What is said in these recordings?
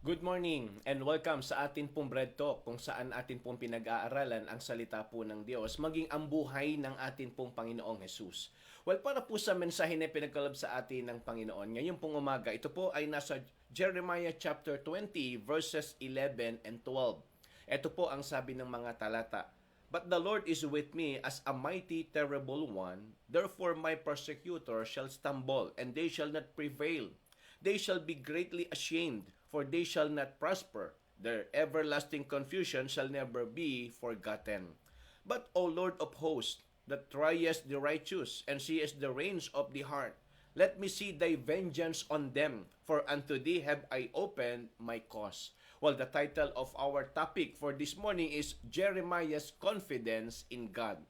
Good morning and welcome sa atin pong Bread Talk kung saan atin pong pinag-aaralan ang salita po ng Diyos maging ang buhay ng atin pong Panginoong Jesus. Well, para po sa mensahe na pinagkaloob sa atin ng Panginoon, ngayon pong umaga, ito po ay nasa Jeremiah chapter 20 verses 11 and 12. Ito po ang sabi ng mga talata. But the Lord is with me as a mighty, terrible one. Therefore my persecutor shall stumble, and they shall not prevail. They shall be greatly ashamed, for they shall not prosper. Their everlasting confusion shall never be forgotten. But, O Lord of hosts, that triest the righteous, and seest the reins of the heart, let me see thy vengeance on them, for unto thee have I opened my cause. Well, the title of our topic for this morning is Jeremiah's Confidence in God.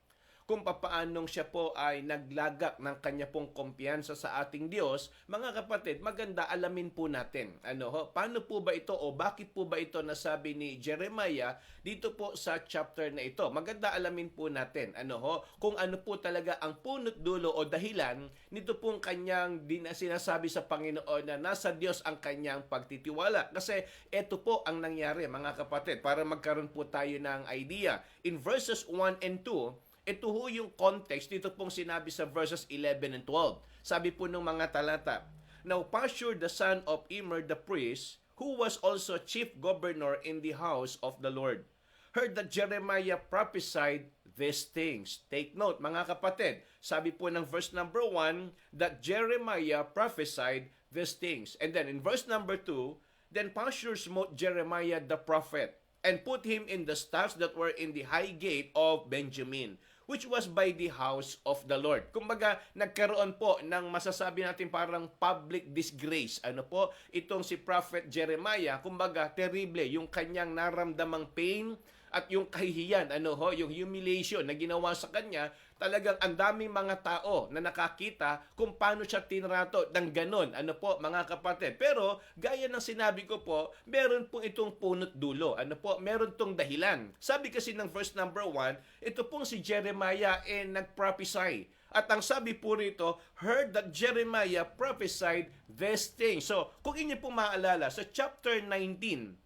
Kung papaanong siya po ay naglagak ng kanya pong kumpiyansa sa ating Diyos, mga kapatid, maganda alamin po natin. Paano po ba ito o bakit po ba ito nasabi ni Jeremiah dito po sa chapter na ito? Maganda alamin po natin. Kung ano po talaga ang punot dulo o dahilan nito pong kanyang sinasabi sa Panginoon na nasa Diyos ang kanyang pagtitiwala. Kasi ito po ang nangyari, mga kapatid, para magkaroon po tayo ng idea. In verses 1 and 2, ito ho yung context dito pong sinabi sa verses 11 and 12. Sabi po ng mga talata, Now Pashur the son of Immer the priest, who was also chief governor in the house of the Lord, heard that Jeremiah prophesied these things. Take note, mga kapatid. Sabi po ng verse number 1, that Jeremiah prophesied these things. And then in verse number 2, then Pashur smote Jeremiah the prophet, and put him in the staffs that were in the high gate of Benjamin, which was by the house of the Lord. Kumbaga, nagkaroon po ng masasabi natin parang public disgrace. Itong si Prophet Jeremiah, kumbaga, terrible, yung kanyang naramdamang pain at yung kahihiyan, yung humiliation na ginawa sa kanya, talagang ang daming mga tao na nakakita kung paano siya tinrato ng ganon, mga kapatid. Pero, gaya ng sinabi ko po, meron po itong punot dulo, meron tong dahilan. Sabi kasi ng verse number 1, ito pong si Jeremiah nag-prophesy. At ang sabi po rito, heard that Jeremiah prophesied these things. So, kung inyo po maalala, sa chapter 19,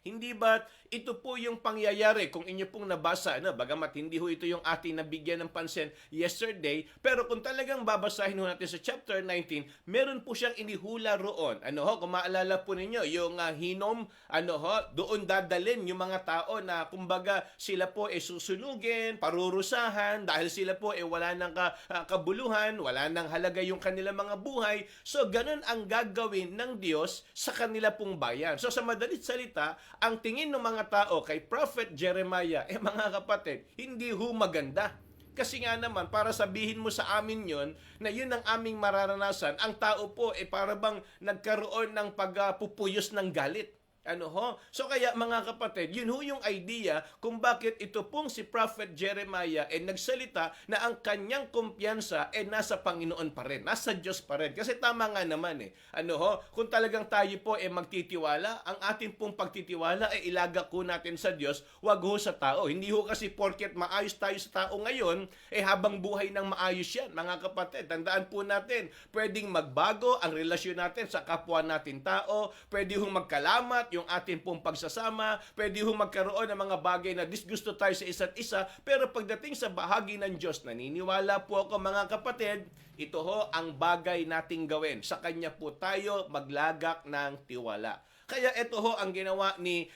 hindi ba ito po yung pangyayari kung inyo pong nabasa, bagamat hindi ho ito yung ating nabigyan ng pansin yesterday, pero kung talagang babasahin ho natin sa chapter 19, meron po siyang inihula roon. Kung maalala po ninyo, yung Hinnom, doon dadalin yung mga tao na kumbaga sila po susunugin, parurusahan, dahil sila po wala nang kabuluhan, wala nang halaga yung kanilang mga buhay. So, ganun ang gagawin ng Diyos sa kanila pong bayan. So, sa madalit salita, ang tingin ng mga tao kay Prophet Jeremiah, mga kapatid, hindi ho maganda. Kasi nga naman, para sabihin mo sa amin yon na yun ang aming mararanasan, ang tao po para bang nagkaroon ng pagpupuyos ng galit. So kaya mga kapatid, yun ho yung idea kung bakit ito pong si Prophet Jeremiah nagsalita na ang kanyang kumpiyansa nasa Panginoon pa rin, nasa Diyos pa rin. Kasi tama nga naman kung talagang tayo po magtitiwala, ang ating pong pagtitiwala ilagak ko natin sa Diyos, wag ho sa tao. Hindi ho kasi porket maayos tayo sa tao ngayon, habang buhay ng maayos yan, mga kapatid. Tandaan po natin, pwedeng magbago ang relasyon natin sa kapwa natin tao, pwede hong magkalamat yung ating pong pagsasama, pwede hong magkaroon ng mga bagay na disgusto tayo sa isa't isa, pero pagdating sa bahagi ng Diyos, naniniwala po ako mga kapatid, ito ho ang bagay nating gawin. Sa Kanya po tayo maglagak ng tiwala. Kaya ito ho ang ginawa ni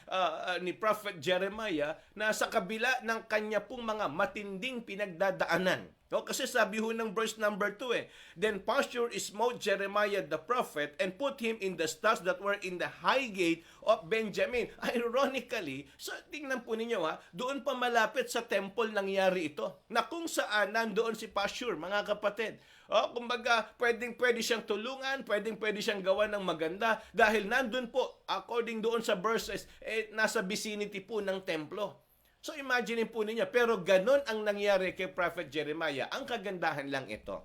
Prophet Jeremiah na sa kabila ng kanya pong mga matinding pinagdadaanan. Kasi sabi ho ng verse number 2 Then Pashur smote Jeremiah the prophet and put him in the staffs that were in the high gate of Benjamin. Ironically, so tingnan po ninyo doon pa malapit sa temple nangyari ito. Na kung saan nandoon si Pashur, mga kapatid. Kumbaga, pwede siyang tulungan, pwede siyang gawa ng maganda dahil nandun po, according doon sa verses, nasa vicinity po ng templo. So imagine po ninyo, pero ganun ang nangyari kay Prophet Jeremiah. Ang kagandahan lang ito.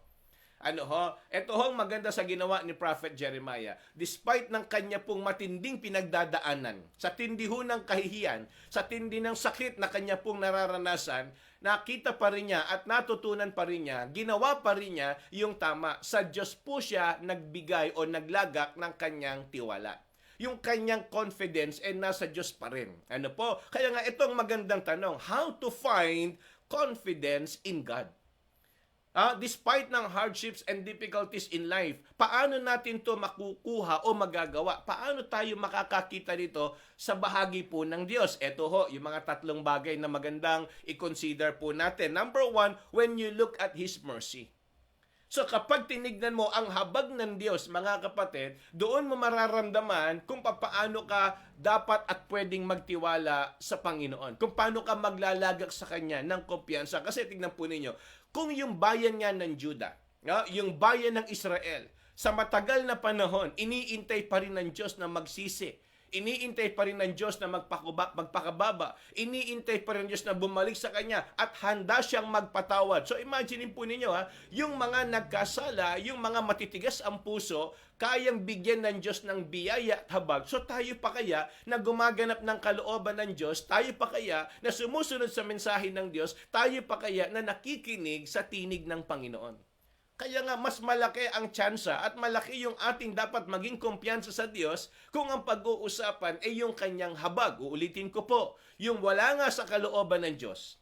Ito ho ang maganda sa ginawa ni Prophet Jeremiah. Despite ng kanya pong matinding pinagdadaanan, sa tindi ho ng kahihiyan, sa tindi ng sakit na kanya pong nararanasan, nakita pa rin niya at natutunan pa rin niya, ginawa pa rin niya yung tama. Sa Diyos po siya nagbigay o naglagak ng kanyang tiwala. yung kanyang confidence nasa Diyos pa rin. Ano po? Kaya nga itong magandang tanong, how to find confidence in God? Despite ng hardships and difficulties in life, paano natin to makukuha o magagawa? Paano tayo makakakita dito sa bahagi po ng Diyos? Ito ho, yung mga tatlong bagay na magandang i-consider po natin. Number one, when you look at His mercy. So kapag tinignan mo ang habag ng Diyos, mga kapatid, doon mo mararamdaman kung paano ka dapat at pwedeng magtiwala sa Panginoon. Kung paano ka maglalagak sa Kanya ng kumpiyansa. Kasi tignan po ninyo, kung yung bayan nga ng Juda, yung bayan ng Israel, sa matagal na panahon, iniintay pa rin ng Diyos na magsisi. Iniintay pa rin ng Diyos na magpakababa. Iniintay pa rin ng Diyos na bumalik sa Kanya at handa siyang magpatawad. So imagine po ninyo yung mga nagkasala, yung mga matitigas ang puso, kayang bigyan ng Diyos ng biyaya at habag. So tayo pa kaya na gumaganap ng kalooban ng Diyos? Tayo pa kaya na sumusunod sa mensahe ng Diyos? Tayo pa kaya na nakikinig sa tinig ng Panginoon? Kaya nga mas malaki ang tsansa at malaki yung ating dapat maging kumpiyansa sa Diyos kung ang pag-uusapan ay yung kanyang habag. Uulitin ko po, yung wala nga sa kalooban ng Diyos.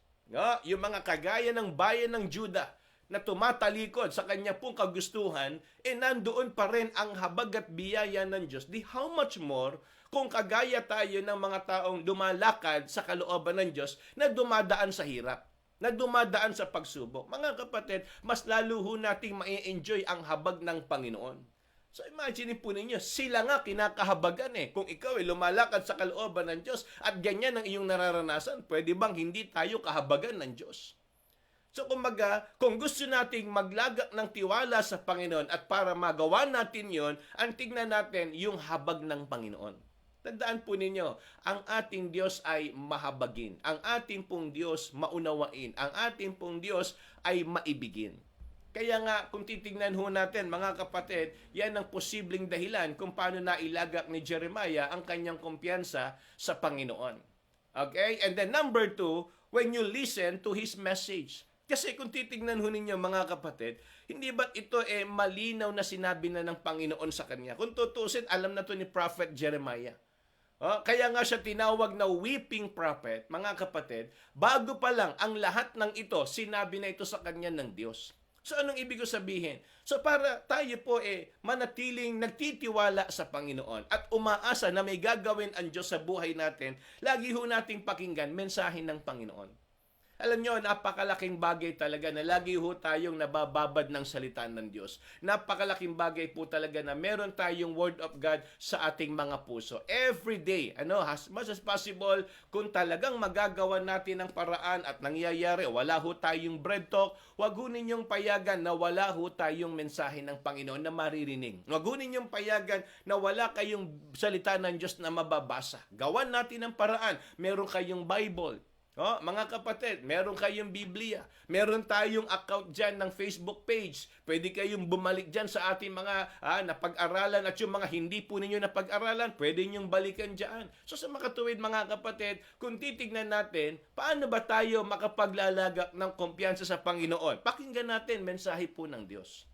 Yung mga kagaya ng bayan ng Juda na tumatalikod sa kanya pong kagustuhan, nandoon pa rin ang habag at biyaya ng Diyos. Di how much more kung kagaya tayo ng mga taong dumalakad sa kalooban ng Diyos na dumadaan sa hirap, na dumadaan sa pagsubok. Mga kapatid, mas lalo ho nating ma-enjoy ang habag ng Panginoon. So imagine po ninyo, sila nga kinakahabagan Kung ikaw ay lumalakad sa kalooban ng Diyos at ganyan ang iyong nararanasan, pwede bang hindi tayo kahabagan ng Diyos? So kumbaga, kung gusto nating maglagak ng tiwala sa Panginoon at para magawa natin yon, ang tignan natin yung habag ng Panginoon. Tandaan po ninyo, ang ating Diyos ay mahabagin. Ang ating pong Diyos maunawain. Ang ating pong Diyos ay maibigin. Kaya nga, kung titignan ho natin, mga kapatid, yan ang posibleng dahilan kung paano nailagak ni Jeremiah ang kanyang kumpiyansa sa Panginoon. Okay? And then number two, when you listen to His message. Kasi kung titignan ho ninyo, mga kapatid, hindi ba't ito malinaw na sinabi na ng Panginoon sa kanya? Kung tutusin, alam na to ni Prophet Jeremiah. Kaya nga siya tinawag na weeping prophet, mga kapatid, bago pa lang ang lahat ng ito, sinabi na ito sa kanya ng Diyos. So anong ibig sabihin? So para tayo po manatiling nagtitiwala sa Panginoon at umaasa na may gagawin ang Diyos sa buhay natin, lagi ho nating pakinggan mensahe ng Panginoon. Alam nyo, napakalaking bagay talaga na lagi ho tayong nabababad ng salita ng Diyos. Napakalaking bagay po talaga na meron tayong Word of God sa ating mga puso. Every day, as much as possible, kung talagang magagawa natin ang paraan at nangyayari, wala ho tayong bread talk, wag ho ninyong payagan na wala ho tayong mensahe ng Panginoon na maririnig. Wag ho ninyong payagan na wala kayong salita ng Diyos na mababasa. Gawan natin ang paraan. Meron kayong Bible. Mga kapatid, meron kayong Biblia. Meron tayong account dyan ng Facebook page. Pwede kayong bumalik dyan sa ating mga napag-aralan at yung mga hindi po ninyo napag-aralan, pwede nyong balikan dyan. So sa makatuwid mga kapatid, kung titignan natin, paano ba tayo makapaglalagak ng kumpiyansa sa Panginoon? Pakinggan natin mensahe po ng Diyos.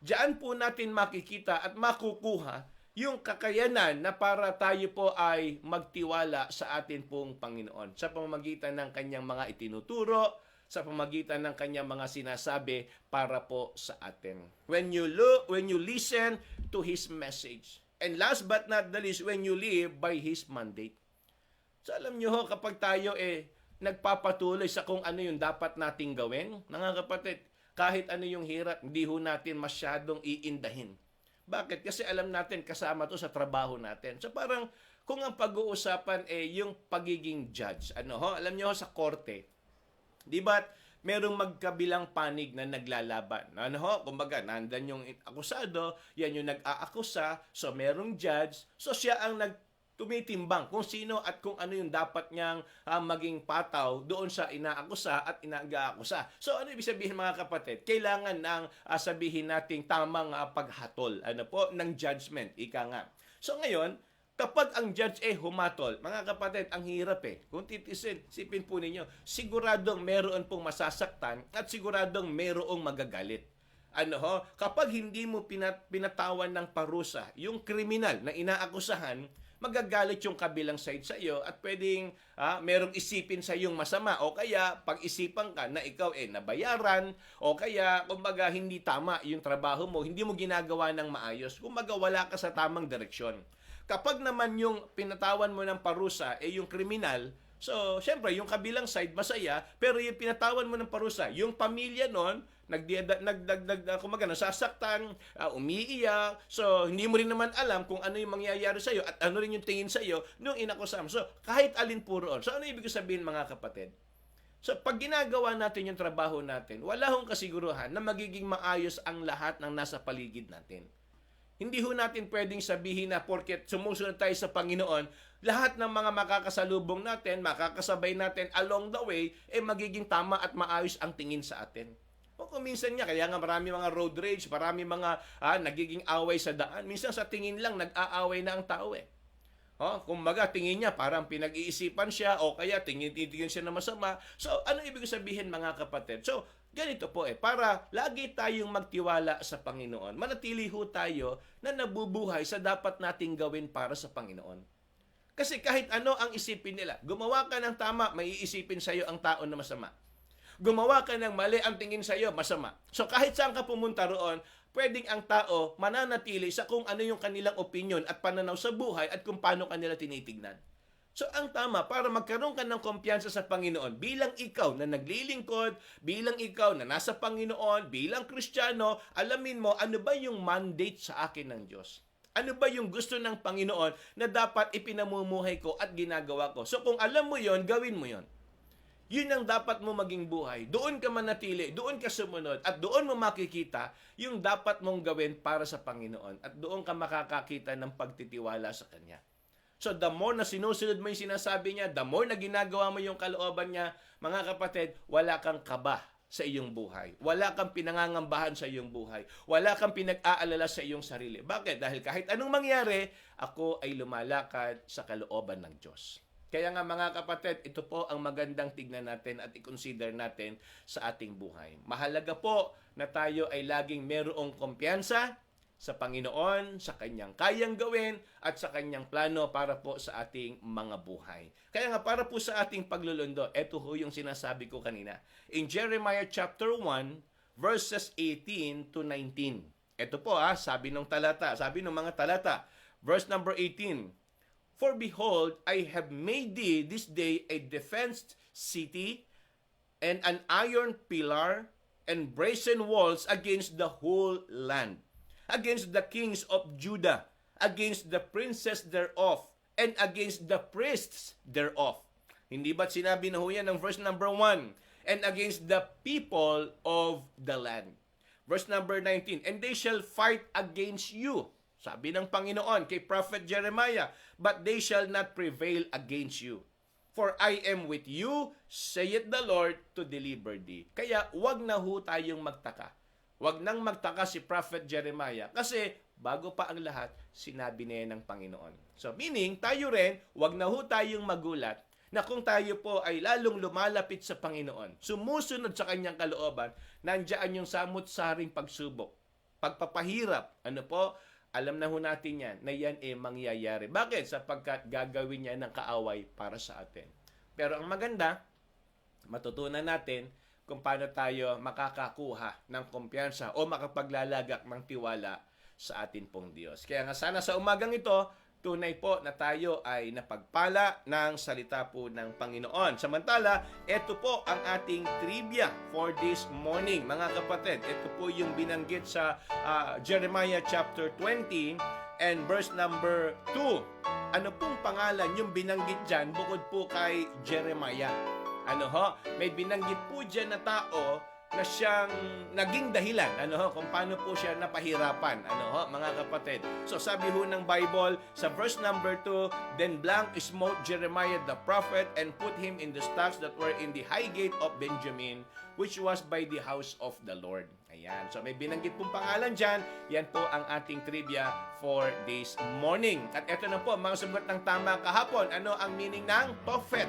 Diyan po natin makikita at makukuha yung kakayanan na para tayo po ay magtiwala sa atin pong Panginoon sa pamamagitan ng kanyang mga itinuturo, sa pamamagitan ng kanyang mga sinasabi para po sa atin. When you listen to His message. And last but not the least, when you live by His mandate. So alam nyo ho, kapag tayo nagpapatuloy sa kung ano yung dapat nating gawin, mga kapatid, kahit ano yung hirap, hindi ho natin masyadong iindahin. Bakit? Kasi alam natin kasama to sa trabaho natin. So parang kung ang pag-uusapan yung pagiging judge, alam niyo sa korte, di ba merong magkabilang panig na naglalaban. Kumbaga, nandan yung akusado, yan yung nag-aakusa, so merong judge, so siya ang tumitimbang kung sino at kung ano yung dapat niyang maging pataw doon sa inaakusa at inaakusa. So ano ibig sabihin mga kapatid? Kailangan ng sabihin nating tamang paghatol ng judgment, ika nga. So ngayon, kapag ang judge humatol, mga kapatid, ang hirap Kung sipin po ninyo, siguradong meron pong masasaktan at siguradong merong magagalit. Kapag hindi mo pinatawan ng parusa yung kriminal na inaakusahan, magagalit yung kabilang side sa iyo at pwedeng merong isipin sa yung masama o kaya pag-isipan ka na ikaw nabayaran o kaya kumbaga hindi tama yung trabaho mo, hindi mo ginagawa ng maayos. Kumbaga wala ka sa tamang direksyon. Kapag naman yung pinatawan mo ng parusa yung kriminal, so syempre yung kabilang side masaya, pero yung pinatawan mo ng parusa, yung pamilya nun kumaga nasasaktan, umiiyak. So hindi mo rin naman alam kung ano yung mangyayari sa iyo at ano rin yung tingin sa iyo nung inakusam. So kahit alin po roon. So ano ibig sabihin mga kapatid? So pag ginagawa natin yung trabaho natin, wala hong kasiguruhan na magiging maayos ang lahat ng nasa paligid natin. Hindi ho natin pwedeng sabihin na porket sumusunod tayo sa Panginoon, lahat ng mga makakasalubong natin, makakasabay natin along the way, magiging tama at maayos ang tingin sa atin. O kung minsan niya, kaya nga marami mga road rage, marami mga nagiging away sa daan. Minsan sa tingin lang, nag-aaway na ang tao kumbaga, tingin niya parang pinag-iisipan siya o kaya titingin siya na masama. So, ano ibig sabihin mga kapatid? So, ganito po para lagi tayong magtiwala sa Panginoon. Manatili ho tayo na nabubuhay sa dapat nating gawin para sa Panginoon. Kasi kahit ano ang isipin nila, gumawa ka ng tama, may iisipin sa iyo ang tao na masama. Gumawa ka ng mali, ang tingin sa iyo, masama. So kahit saan ka pumunta roon, pwedeng ang tao mananatili sa kung ano yung kanilang opinion at pananaw sa buhay at kung paano kanila tinitignan. So ang tama, para magkaroon ka ng kumpiyansa sa Panginoon, bilang ikaw na naglilingkod, bilang ikaw na nasa Panginoon, bilang Kristiyano, alamin mo ano ba yung mandate sa akin ng Diyos. Ano ba yung gusto ng Panginoon na dapat ipinamumuhay ko at ginagawa ko. So kung alam mo yon, gawin mo yon. Yun ang dapat mo maging buhay. Doon ka manatili, doon ka sumunod, at doon mo makikita yung dapat mong gawin para sa Panginoon. At doon ka makakakita ng pagtitiwala sa Kanya. So the more na sinusunod mo yung sinasabi niya, the more na ginagawa mo yung kalooban niya, mga kapatid, wala kang kaba sa iyong buhay. Wala kang pinangangambahan sa iyong buhay. Wala kang pinag-aalala sa iyong sarili. Bakit? Dahil kahit anong mangyari, ako ay lumalakad sa kalooban ng Diyos. Kaya nga mga kapatid, ito po ang magandang tignan natin at i-consider natin sa ating buhay. Mahalaga po na tayo ay laging merong kumpiyansa sa Panginoon, sa Kanyang kayang gawin, at sa Kanyang plano para po sa ating mga buhay. Kaya nga para po sa ating paglulundo, ito ho yung sinasabi ko kanina. In Jeremiah chapter 1, verses 18 to 19. Ito po sabi ng mga talata. Verse number 18. For behold, I have made thee this day a defenced city, and an iron pillar, and brazen walls against the whole land, against the kings of Judah, against the princes thereof, and against the priests thereof. Hindi ba't sinabi na ho yan ng verse number 1? And against the people of the land. Verse number 19, and they shall fight against you. Sabi ng Panginoon kay Prophet Jeremiah, but they shall not prevail against you. For I am with you, saith the Lord, to deliver thee. Kaya wag na ho tayong magtaka. Wag nang magtaka si Prophet Jeremiah kasi bago pa ang lahat, sinabi niya ng Panginoon. So meaning, tayo rin, wag na ho tayong magulat na kung tayo po ay lalong lumalapit sa Panginoon, sumusunod sa Kanyang kalooban, nandiyan yung samot-saring pagsubok, pagpapahirap, alam na ho natin yan, na yan mangyayari. Bakit? Sapagkat gagawin niya ng kaaway para sa atin. Pero ang maganda, matutunan natin kung paano tayo makakakuha ng kumpiyansa o makapaglalagak ng tiwala sa atin pong Diyos. Kaya nga sana sa umagang ito, tunay po na tayo ay napagpala ng salita po ng Panginoon. Samantala, ito po ang ating trivia for this morning. Mga kapatid, ito po yung binanggit sa Jeremiah chapter 20 and verse number 2. Ano pong pangalan yung binanggit dyan bukod po kay Jeremiah? May binanggit po dyan na tao na siyang naging dahilan kung paano po siya napahirapan mga kapatid. So sabi ho ng Bible sa verse number 2, then blank smote Jeremiah the prophet and put him in the stocks that were in the high gate of Benjamin, which was by the house of the Lord. Ayan. So may binanggit pong pangalan dyan. Yan po ang ating trivia for this morning. At ito na po, mga sumagot ng tama kahapon. Ano ang meaning ng Tophet?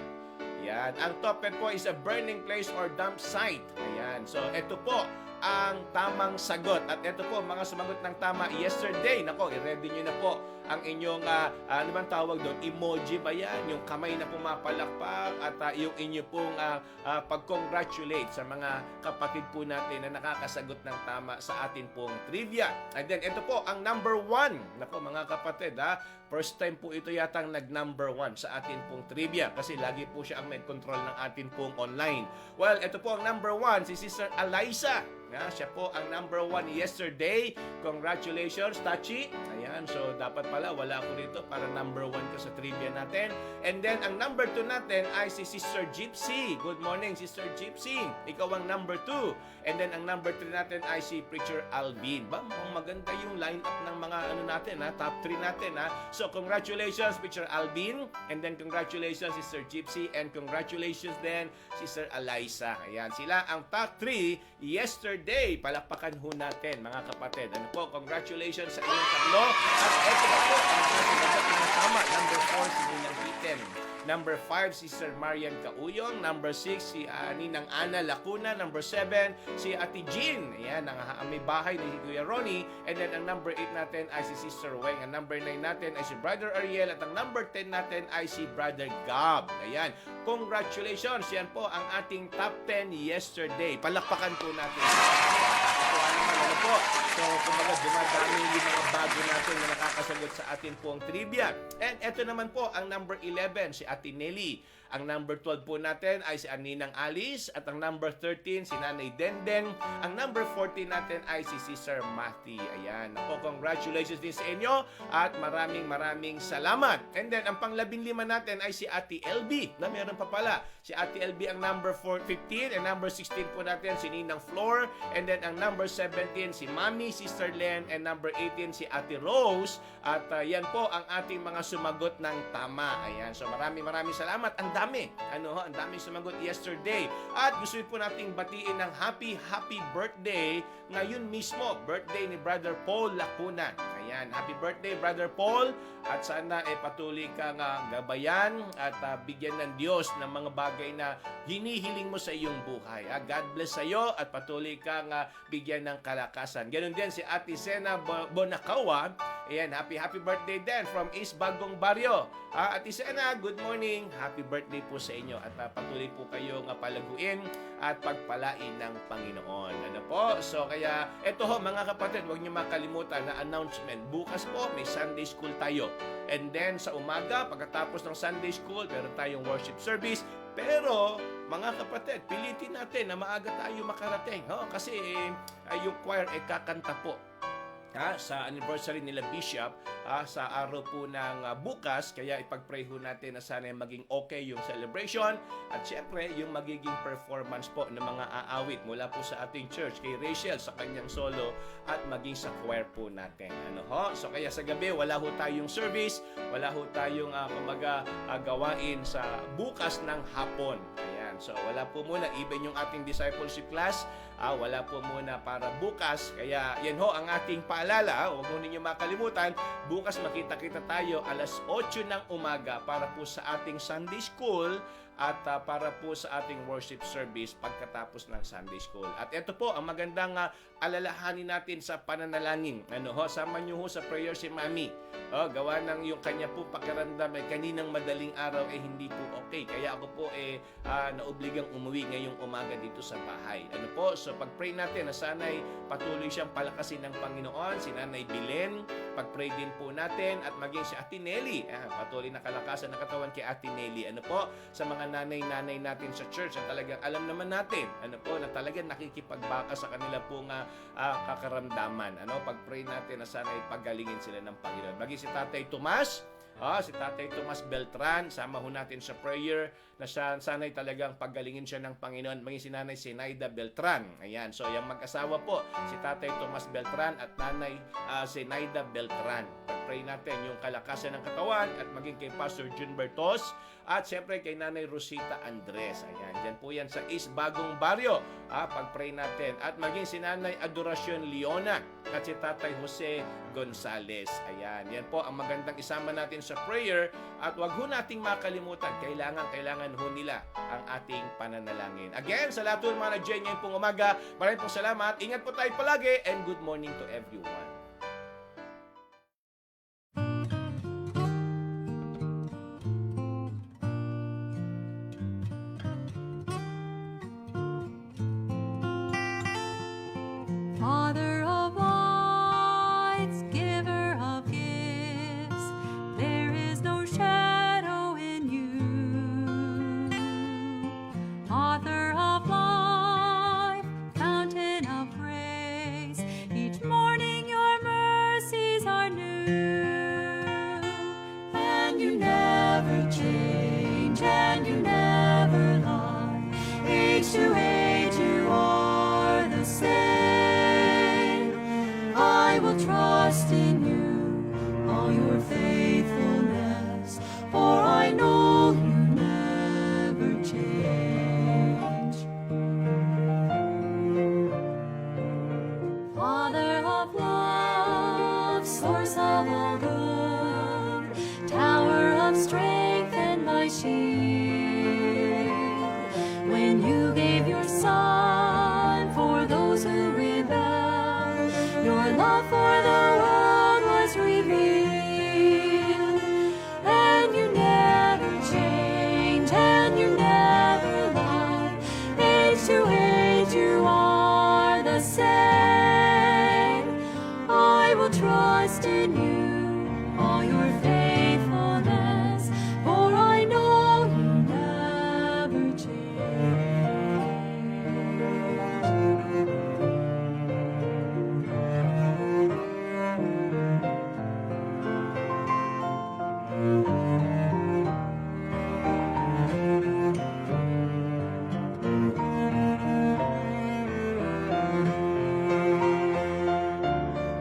Yan. Ang Tophet po is a burning place or dump site. Ayan. So, ito po ang tamang sagot. At ito po, mga sumagot ng tama yesterday. Nako, i-ready nyo na po ang inyong, ano bang tawag doon? Emoji ba yan? Yung kamay na pumapalakpak at yung inyo pong pag-congratulate sa mga kapatid po natin na nakakasagot ng tama sa atin pong trivia. And then, ito po, ang number 1. Nako, mga kapatid, first time po ito yatang nag-number 1 sa atin pong trivia kasi lagi po siya ang control ng atin pong online. Well, ito po ang number 1, si Sister Eliza. Siya po ang number 1 yesterday. Congratulations, Tachi. Ayan, so dapat pala wala ako rito para number 1 ka sa trivia natin. And then, ang number 2 natin ay si Sister Gypsy. Good morning, Sister Gypsy. Ikaw ang number 2. And then, ang number 3 natin ay si Preacher Alvin. Maganda yung lineup ng mga natin, top 3 natin. So, congratulations, Preacher Alvin. And then, congratulations, Sister Gypsy. And congratulations din, Sister Eliza. Ayan, sila ang top 3 yesterday. Palakpakan ho natin, mga kapatid. Ano po, congratulations sa inyong tatlo. At ito na po, ang mga sinagot ng tama. Number 4, si Ninang Biten. Number 5, si Sir Marian Kauyong. Number 6, si Ninang Ana Lacuna. Number 7, si Ate Jean. Ayan, ang may bahay ni Kuya Ronnie. And then, ang number 8 natin ay si Sister Weng. Ang number 9 natin ay si Brother Ariel. At ang number 10 natin ay si Brother Gab. Ayan, congratulations. Yan po ang ating top 10 yesterday. Palakpakan po natin. Ano po? So, kumbaga, dumadami yung mga bago natin na nakakasagot sa atin pong trivia. And eto naman po, ang number 11, si Ate Nelly. Ang number 12 po natin ay si Ninang Alice. At ang number 13, si Nanay Dendeng. Ang number 14 natin ay si Sister Matty. Ayan. Ako, congratulations din sa inyo. At maraming salamat. And then, ang pang-15 natin ay si Ate LB. Meron pa pala. Si Ate LB ang number 15. And number 16 po natin, si Ninang Flor. And then, ang number 17, si Mami, Sister Len. And number 18, si Ate Rose. At yan po ang ating mga sumagot ng tama. Ayan. So, maraming salamat. Ang dami. Ang daming sumagot yesterday. At gusto po nating batiin ng happy birthday ngayon mismo. Birthday ni Brother Paul Lacuna. Ayan. Happy birthday, Brother Paul. At sana patuloy kang gabayan at bigyan ng Diyos ng mga bagay na hinihiling mo sa iyong buhay. God bless sa iyo at patuloy kang bigyan ng kalakasan. Ganon din si Ate Sena Bonakawa. Ayan, happy birthday din from East Bagong Barrio. Ate Sena, good morning. Happy birthday po sa inyo at patuloy po kayong palaguin at pagpalain ng Panginoon. Ano po? So kaya eto ho mga kapatid, huwag niyo makalimutan na announcement. Bukas po may Sunday School tayo. And then sa umaga, pagkatapos ng Sunday School, meron tayong worship service. Pero, mga kapatid, pilitin natin na maaga tayo makarating. Kasi yung choir kakanta po sa anniversary nila Bishop sa araw po ng bukas. Kaya ipag-pray ho natin na sana maging okay yung celebration at syempre yung magiging performance po ng mga aawit mula po sa ating church kay Rachel sa kanyang solo at maging sa choir po natin. So kaya sa gabi wala ho tayong service, wala ho tayong gawain sa bukas ng hapon. Ayan. So wala po muna even yung ating discipleship class. Wala po muna para bukas. Kaya yan ho ang ating paalala. Huwag mo ninyo makalimutan. Bukas makita-kita tayo alas 8 ng umaga para po sa ating Sunday School at para po sa ating worship service pagkatapos ng Sunday School. At ito po ang magandang alalahanin natin sa pananalangin. Sama nyo ho sa prayer si Mami. Gawa ng yung kanya po pakiramdam kaninang madaling araw hindi po okay. Kaya ako po naobligang umuwi ngayong umaga dito sa bahay. So pag-pray natin na sana'y patuloy siyang palakasin ng Panginoon, si Nanay Bilen, pag-pray din po natin at maging si Ate Nelly. Patuloy na kalakasan ng katawan kay Ate Nelly. Sa mga nanay-nanay natin sa church na talagang alam naman natin, na talagang nakikipagbaka sa kanila pong kakaramdaman. Pag-pray natin na sana'y pagalingin sila ng Panginoon. Maging si Tatay Tomas, si Tatay Tomas Beltran, sama ho natin sa prayer na sana'y talagang paggalingin siya ng Panginoon. Maging si Nanay Zenaida Beltran. Ayan, so yung mag-asawa po, si Tatay Tomas Beltran at Nanay Zenaida Beltran. pray natin yung kalakasan ng katawan at maging kay Pastor Jun Bertos at siyempre kay Nanay Rosita Andres. Ayan, dyan po yan sa East Bagong Baryo. Pag-pray natin. At maging si Nanay Adoracion Leona at si Tatay Jose Gonzales. Ayan, yan po ang magandang isama natin sa prayer at wag ho nating makalimutan, kailangan ho nila ang ating pananalangin. Again, sa lahat ng mga nag-join ngayon pong umaga, maraming pong salamat. Ingat po tayo palagi and good morning to everyone. Father of lights, giver of gifts, there is no shadow in you. Author of life, fountain of grace, each morning your mercies are new. And you never change, and you never lie. Age to age you are the same. I will trust in you, all your faithfulness, for I know you never change. Father of love, source of all good, tower of strength and my shield. When you gave your son for those who rebel, your love for the world was revealed. And you never change, and you never lie. Age to age you are the same. I will trust in you, all your faithfulness, for I know you never change.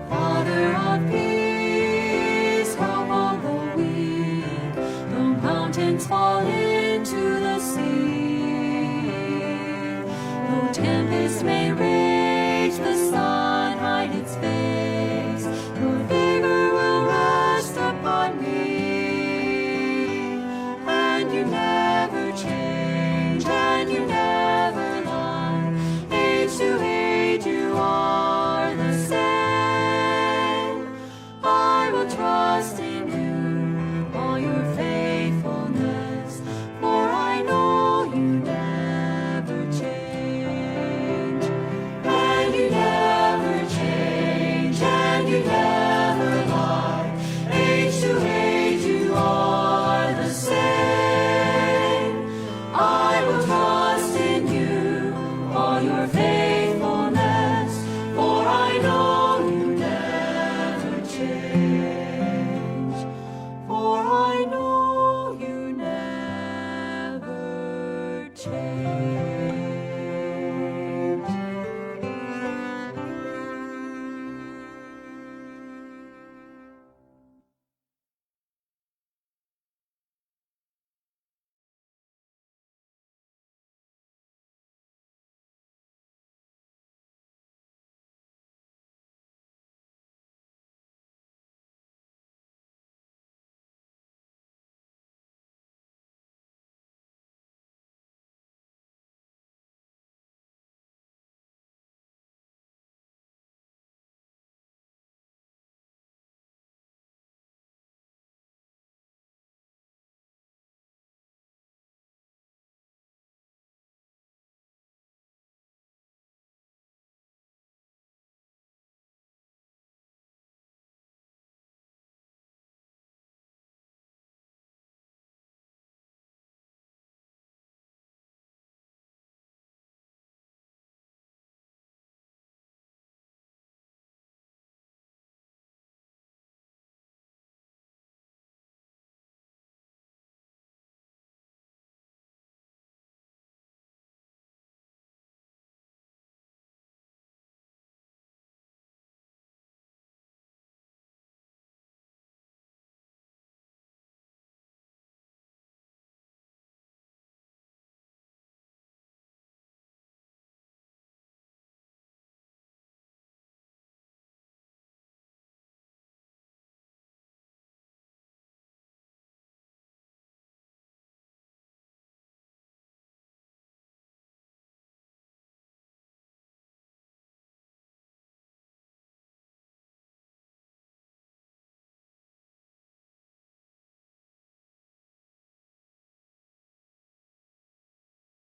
Father of peace, help all the weak, though mountains fall into the sea. Though tempests may rage, the sun hide its face, your vigor will rest upon me. And you never change, and you never lie. Age to age you are the same. I will trust in you, all your faithfulness, for I know you never change. And you never change, and you never lie. Age to age you are the same. I will trust in you, all your faithfulness, for I know you never change. For I know you never change.